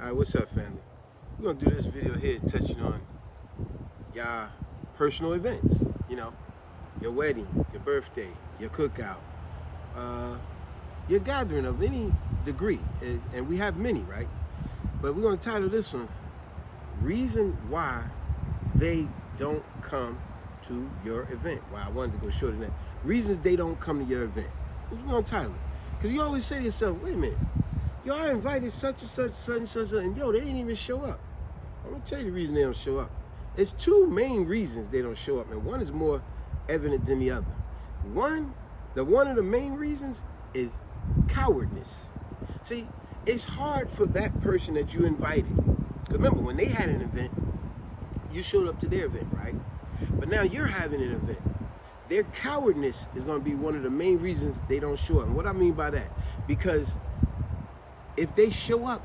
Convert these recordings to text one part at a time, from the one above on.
Alright, what's up, family? We're gonna do this video here touching on y'all personal events. Your wedding, your birthday, your cookout, uh, your gathering of any degree. And we have many, right? But we're gonna title this one, Reason Why They Don't Come to Your Event. Why I wanted to go shorter than that. Reasons they don't come to your event. We're gonna title it. Because you always say to yourself, wait a minute, yo, I invited such and such, and yo, they didn't even show up. I'm gonna tell you the reason they don't show up. It's two main reasons they don't show up, and one is more evident than the other. One of the main reasons is cowardness. See, it's hard for that person that you invited. Because remember, when they had an event, you showed up to their event, right? But now you're having an event. Their cowardness is gonna be one of the main reasons they don't show up. And what I mean by that, because if they show up,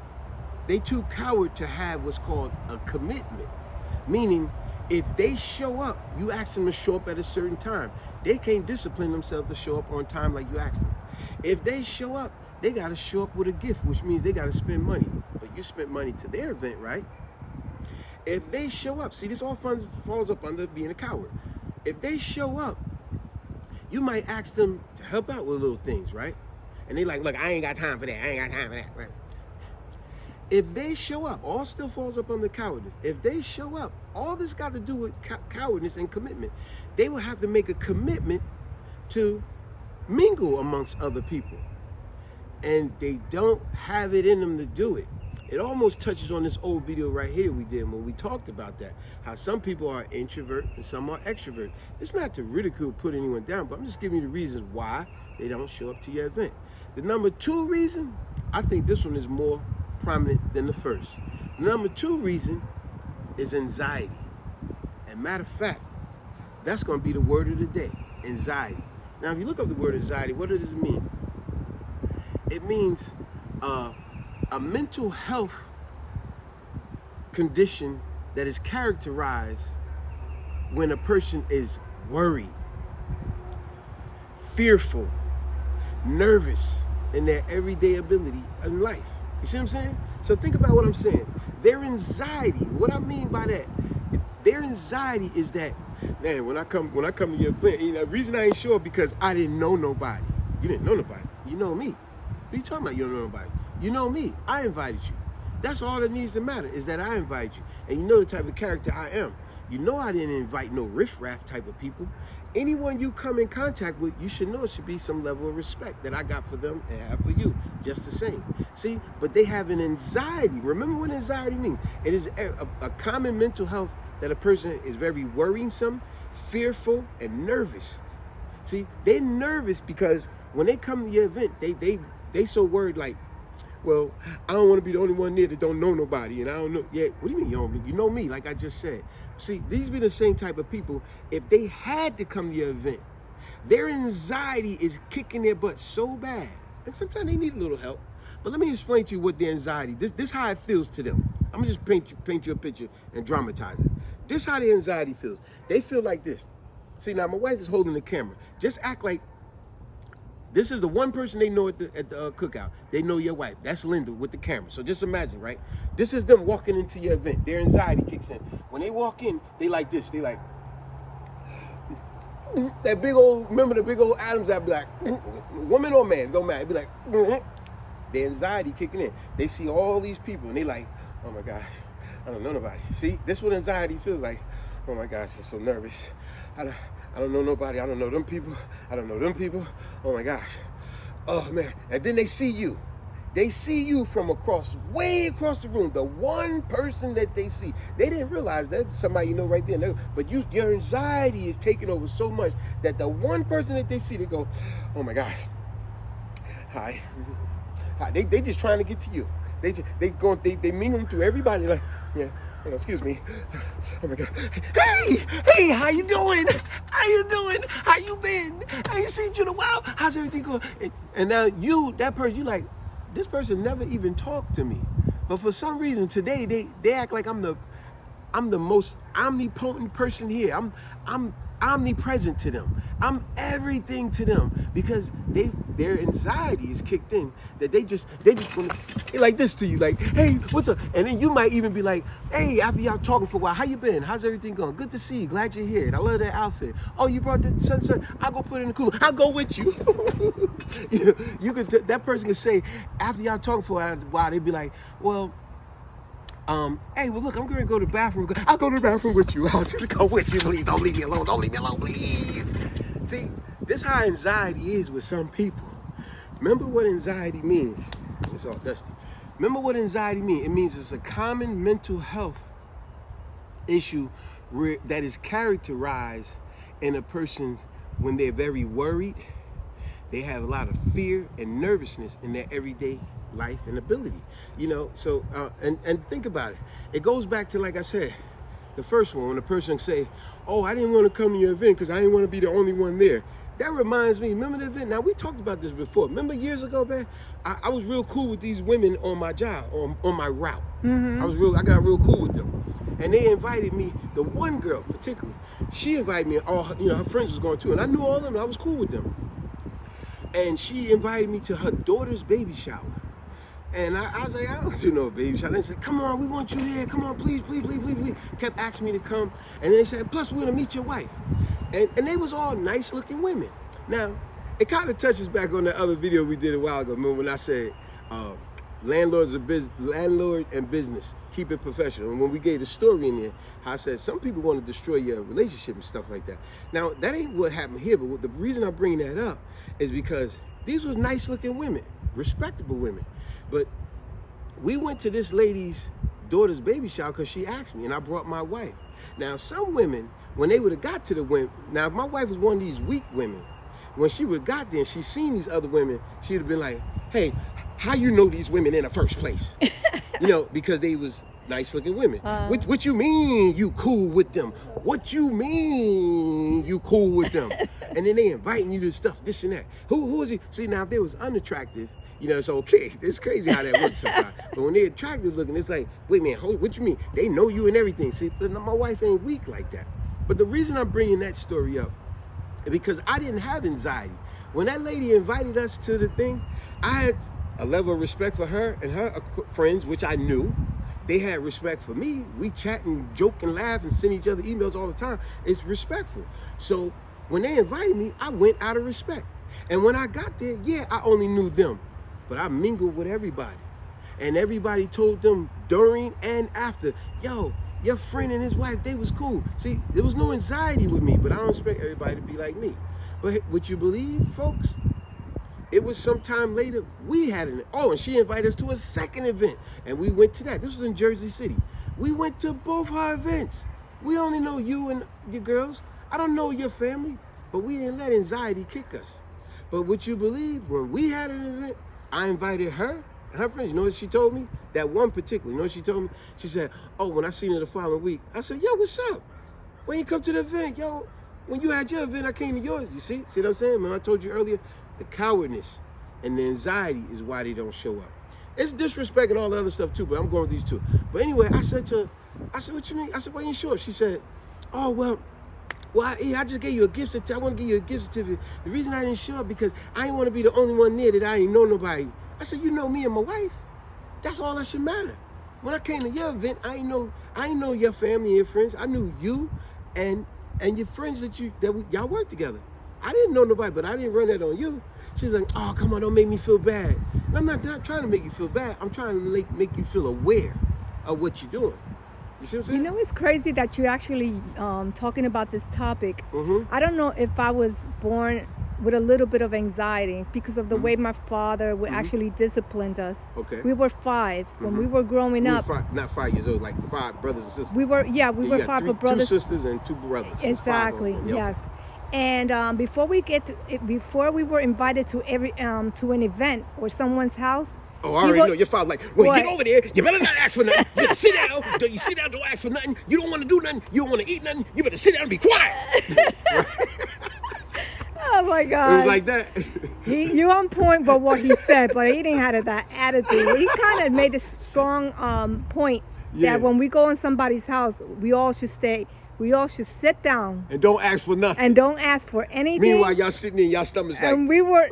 they too coward to have what's called a commitment. Meaning, if they show up, you ask them to show up at a certain time. They can't discipline themselves to show up on time like you asked them. If they show up, they gotta show up with a gift, which means they gotta spend money. But you spent money to their event, right? If they show up, see, this all falls up under being a coward. If they show up, you might ask them to help out with little things, right? And they like, look, I ain't got time for that. I ain't got time for that, right? If they show up, all still falls up under cowardice. If they show up, all this got to do with cowardness and commitment. They will have to make a commitment to mingle amongst other people. And they don't have it in them to do it. It almost touches on this old video right here we did when we talked about that. How some people are introvert and some are extrovert. It's not to ridicule, put anyone down, but I'm just giving you the reasons why they don't show up to your event. The number two reason, I think this one is more prominent than the first. The number two reason is anxiety. And matter of fact, that's going to be the word of the day, anxiety. Now, if you look up the word anxiety, what does it mean? It means a mental health condition that is characterized when a person is worried, fearful, nervous in their everyday ability in life. You see what I'm saying? So think about what I'm saying. Their anxiety, what I mean by that, their anxiety is that, man, when I come to your event, the reason I ain't sure because I didn't know nobody. You didn't know nobody. You know me. What are you talking about? You don't know nobody. You know me. I invited you. That's all that needs to matter is that I invite you. And you know the type of character I am. You know I didn't invite no riffraff type of people. Anyone you come in contact with, you should know it should be some level of respect that I got for them and have for you, just the same. See, but they have an anxiety. Remember what anxiety means? It is a common mental health that a person is very worrisome, fearful, and nervous. See, they're nervous because when they come to your event, they so worried like, well, I don't want to be the only one there that don't know nobody, and I don't know. Yeah, what do you mean you don't know? You know me, like I just said. See, these be the same type of people. If they had to come to your event, their anxiety is kicking their butt so bad, and sometimes they need a little help. But let me explain to you what their anxiety. This how it feels to them. I'm gonna just paint you a picture and dramatize it. This how their anxiety feels. They feel like this. See, now my wife is holding the camera. Just act like. This is the one person they know at the cookout. They know your wife. That's Linda with the camera. So just imagine, right? This is them walking into your event. Their anxiety kicks in. When they walk in, they like this. They like, that big old, remember the big old Adams that be like, woman or man, don't matter. It be like, their anxiety kicking in. They see all these people and they like, oh my gosh, I don't know nobody. See, this is what anxiety feels like. Oh my gosh, I'm so nervous. I don't know nobody. I don't know them people. I don't know them people. Oh my gosh. Oh man. And then they see you. They see you from way across the room. The one person that they see. They didn't realize that somebody you know right there. But your anxiety is taking over so much that the one person that they see, they go, oh my gosh. Hi. Hi. They just trying to get to you. They mingle through everybody like, yeah. Excuse me. Oh my God. Hey, how you doing? How you doing? How you been? I ain't seen you in a while. How's everything going? And now that person, you like, this person never even talked to me. But for some reason today, they act like I'm the most omnipotent person here. I'm omnipresent to them. I'm everything to them because their anxiety is kicked in, that they just want to like this to you, like, hey, what's up? And then you might even be like, hey, after y'all talking for a while, how you been? How's everything going? Good to see you. Glad you're here. I love that outfit. Oh, you brought the sunset. I'll go put it in the cooler. I'll go with you. You could that person can say after y'all talking for a while, they'd be like, well, hey, well, look, I'm going to go to the bathroom. I'll go to the bathroom with you. I'll just go with you, please. Don't leave me alone. Don't leave me alone, please. See, this is how anxiety is with some people. Remember what anxiety means. It's all dusty. Remember what anxiety means. It means it's a common mental health issue that is characterized in a person when they're very worried. They have a lot of fear and nervousness in their everyday life and ability. You know, so, and think about it. It goes back to, like I said, the first one, when a person say, oh, I didn't want to come to your event because I didn't want to be the only one there. That reminds me, remember the event? Now, we talked about this before. Remember years ago, man? I was real cool with these women on my job, on my route. I got real cool with them. And they invited me, the one girl particularly, she invited me, all her friends was going too, and I knew all of them, and I was cool with them. And she invited me to her daughter's baby shower. And I was like, I don't do no baby shower. They said, come on, we want you here. Come on, please, please, please, please, please. Kept asking me to come. And then they said, plus we're gonna meet your wife. And they was all nice looking women. Now, it kind of touches back on the other video we did a while ago. Remember when I said, landlord and business, keep it professional. And when we gave the story in there, I said, some people want to destroy your relationship and stuff like that. Now, that ain't what happened here, but the reason I'm bringing that up is because these was nice looking women, respectable women. But we went to this lady's daughter's baby shower because she asked me, and I brought my wife. Now, some women, when they would have got to the women, now if my wife was one of these weak women, when she would have got there and she seen these other women, she'd have been like, hey, how you know these women in the first place? Because they was nice looking women. What you mean you cool with them? What you mean you cool with them? And then they inviting you to stuff, this and that. Who is he? See, now if they was unattractive, it's okay. It's crazy how that works sometimes. But when they're attractive looking, it's like, wait a minute, what you mean? They know you and everything. See, but my wife ain't weak like that. But the reason I'm bringing that story up is because I didn't have anxiety. When that lady invited us to the thing, I had a level of respect for her and her friends, which I knew. They had respect for me. We chat and joke and laugh and send each other emails all the time. It's respectful. So when they invited me, I went out of respect. And when I got there, yeah, I only knew them. But I mingled with everybody. And everybody told them during and after, yo, your friend and his wife, they was cool. See, there was no anxiety with me, but I don't expect everybody to be like me. But would you believe, folks? It was sometime later, we had and she invited us to a second event. And we went to that. This was in Jersey City. We went to both her events. We only know you and your girls. I don't know your family, but we didn't let anxiety kick us. But would you believe, when we had an event, I invited her and her friends. You know what she told me? That one particular, you know what she told me? She said, oh, when I seen her the following week, I said, yo, what's up? When you come to the event, yo, when you had your event, I came to yours. You see what I'm saying? When I told you earlier, the cowardness and the anxiety is why they don't show up. It's disrespect and all the other stuff too, but I'm going with these two. But anyway, I said to her, what you mean? I said, why you ain't show up? She said, oh, well, I just gave you a gift certificate. I want to give you a gift certificate. The reason I didn't show up because I didn't want to be the only one there that I ain't know nobody. I said, you know me and my wife. That's all that should matter. When I came to your event, I ain't know your family and your friends. I knew you and your friends that y'all work together. I didn't know nobody, but I didn't run that on you. She's like, oh, come on, don't make me feel bad. And I'm not trying to make you feel bad. I'm trying to make you feel aware of what you're doing. You see what I'm saying? It's crazy that you're actually talking about this topic. I don't know if I was born with a little bit of anxiety because of the way my father would actually disciplined us. Okay. We were 5 when we were growing up. Not 5 years old, like 5 brothers and sisters. We were 5 brothers. 2 sisters and 2 brothers. Exactly. Yes. And before we were invited to to an event or someone's house. Oh, I already know. Your father when you get over there, you better not ask for nothing. You better sit down. You sit down, don't ask for nothing. You don't want to do nothing. You don't want to eat nothing. You better sit down and be quiet. Oh my God. It was like that. You on point with what he said, but he didn't have that attitude. He kind of made a strong point that when we go in somebody's house, we all should sit down and don't ask for nothing. And don't ask for anything. Meanwhile, y'all sitting in y'all stomachs like. And we were.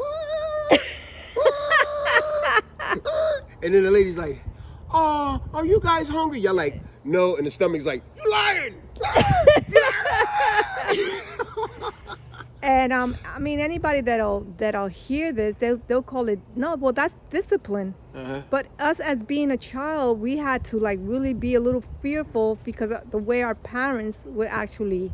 And then the lady's like, "Oh, are you guys hungry?" Y'all like, "No," and the stomach's like, "You lying." And I mean, anybody that'll hear this, they'll call it no. Well, that's discipline. But us as being a child, we had to like really be a little fearful because of the way our parents were actually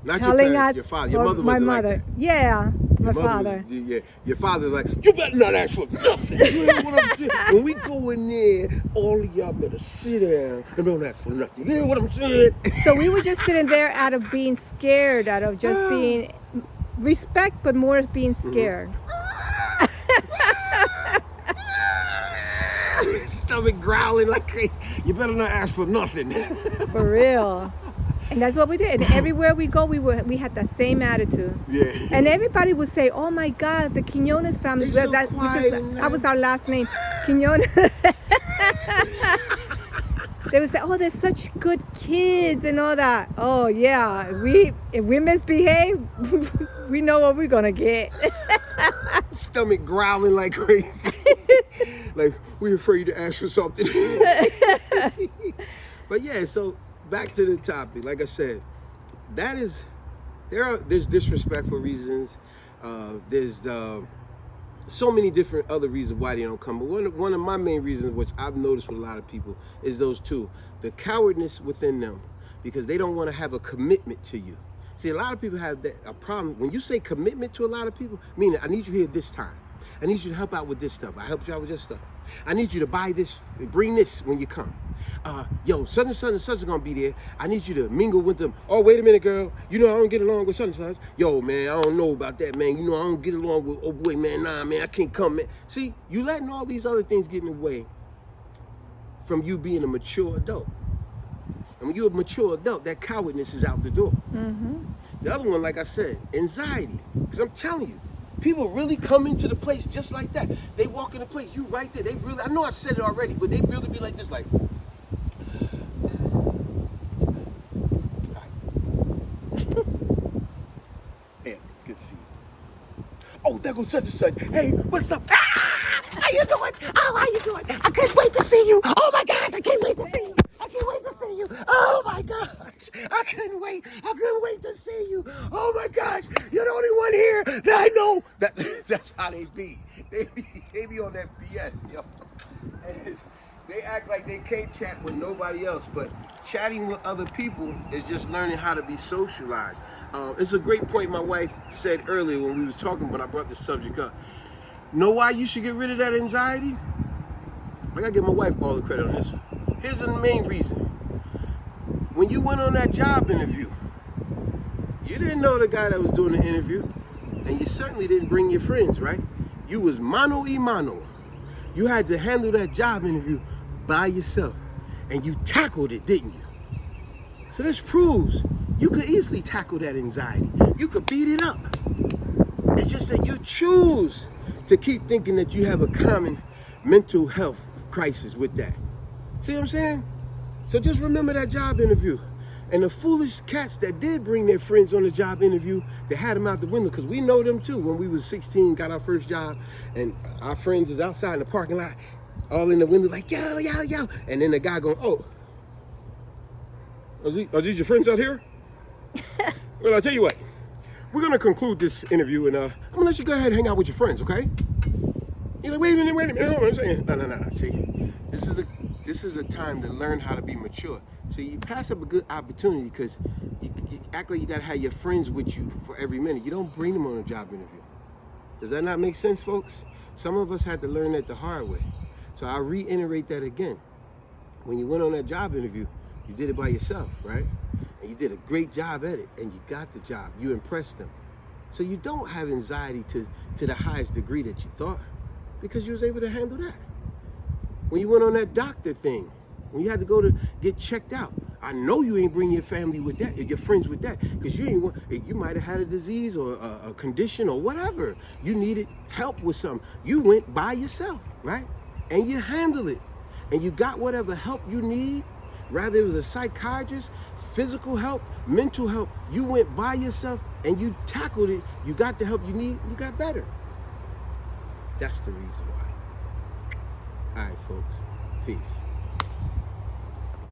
Not telling your parents, us. your father. Your or mother my wasn't mother. like that. Yeah, my Your mother father. yeah, your father's like, "You better not ask for nothing." You know what I'm saying? When we go in there, all of y'all better sit down and don't ask for nothing. You know what I'm saying? So we were just sitting there out of being scared, out of just being respect, but more being scared. Stomach growling like crazy. You better not ask for nothing. For real. And that's what we did. And everywhere we go, we had that same attitude. Yeah. And everybody would say, "Oh my God, the Quinones family." They so quiet and that was our last name, Quinones. They would say, "Oh, they're such good kids and all that." Oh yeah, if we misbehave, we know what we're gonna get. Stomach growling like crazy. Like we're afraid to ask for something. But yeah, so back to the topic. Like I said, there's disrespectful reasons. There's so many different other reasons why they don't come. But one of my main reasons, which I've noticed with a lot of people, is those two: the cowardness within them, because they don't want to have a commitment to you. See, a lot of people have a problem when you say commitment to a lot of people. Meaning, I need you here this time. I need you to help out with this stuff. I helped you out with this stuff. I need you to buy this, bring this when you come. Yo, such and such and such are gonna be there. I need you to mingle with them. Oh, wait a minute, girl. You know I don't get along with such and such. Yo, man, I don't know about that, man. You know I don't get along with, oh boy, man, nah, man, I can't come, man. See, you letting all these other things get in the way from you being a mature adult. And when you're a mature adult, that cowardness is out the door. The other one, like I said, anxiety. Because I'm telling you, people really come into the place just like that. They walk in the place, you right there. They really, I know I said it already, but they really be like this, like. Hey, good to see you. Oh, there goes such and such. Hey, what's up? Ah, how you doing? Oh, how you doing? I can't wait to see you. Oh my gosh, I can't wait to see you. I can't wait to see you. Oh my gosh, I couldn't wait. I couldn't wait to see you. Oh my gosh, you're the only one here that I know. That's how they be. They be on that BS, yo. And they act like they can't chat with nobody else, but chatting with other people is just learning how to be socialized. It's a great point my wife said earlier when we was talking, but I brought this subject up. Know why you should get rid of that anxiety? I gotta give my wife all the credit on this one. Here's the main reason. When you went on that job interview, you didn't know the guy that was doing the interview, and you certainly didn't bring your friends, right? You was mano y mano. You had to handle that job interview by yourself, and you tackled it, didn't you? So this proves you could easily tackle that anxiety. You could beat it up. It's just that you choose to keep thinking that you have a common mental health crisis with that. See what I'm saying? So just remember that job interview. And the foolish cats that did bring their friends on the job interview, they had them out the window, because we know them too. When we was 16, got our first job, and our friends is outside in the parking lot, all in the window like, yo, yo, yo. And then the guy going, oh, are these your friends out here? Well, I'll tell you what. We're going to conclude this interview, and I'm going to let you go ahead and hang out with your friends, okay? You're like, wait a minute, hold on, what I'm saying. No. See, this is a time to learn how to be mature. So you pass up a good opportunity because you act like you got to have your friends with you for every minute. You don't bring them on a job interview. Does that not make sense, folks? Some of us had to learn that the hard way. So I'll reiterate that again. When you went on that job interview, you did it by yourself, right? And you did a great job at it, and you got the job. You impressed them. So you don't have anxiety to the highest degree that you thought, because you was able to handle that. When you went on that doctor thing, when you had to go to get checked out, I know you ain't bring your family with that, your friends with that, because you might have had a disease or a condition or whatever. You needed help with something. You went by yourself, right? And you handled it. And you got whatever help you need, rather it was a psychiatrist, physical help, mental help. You went by yourself and you tackled it. You got the help you need, you got better. That's the reason why. All right, folks. Peace.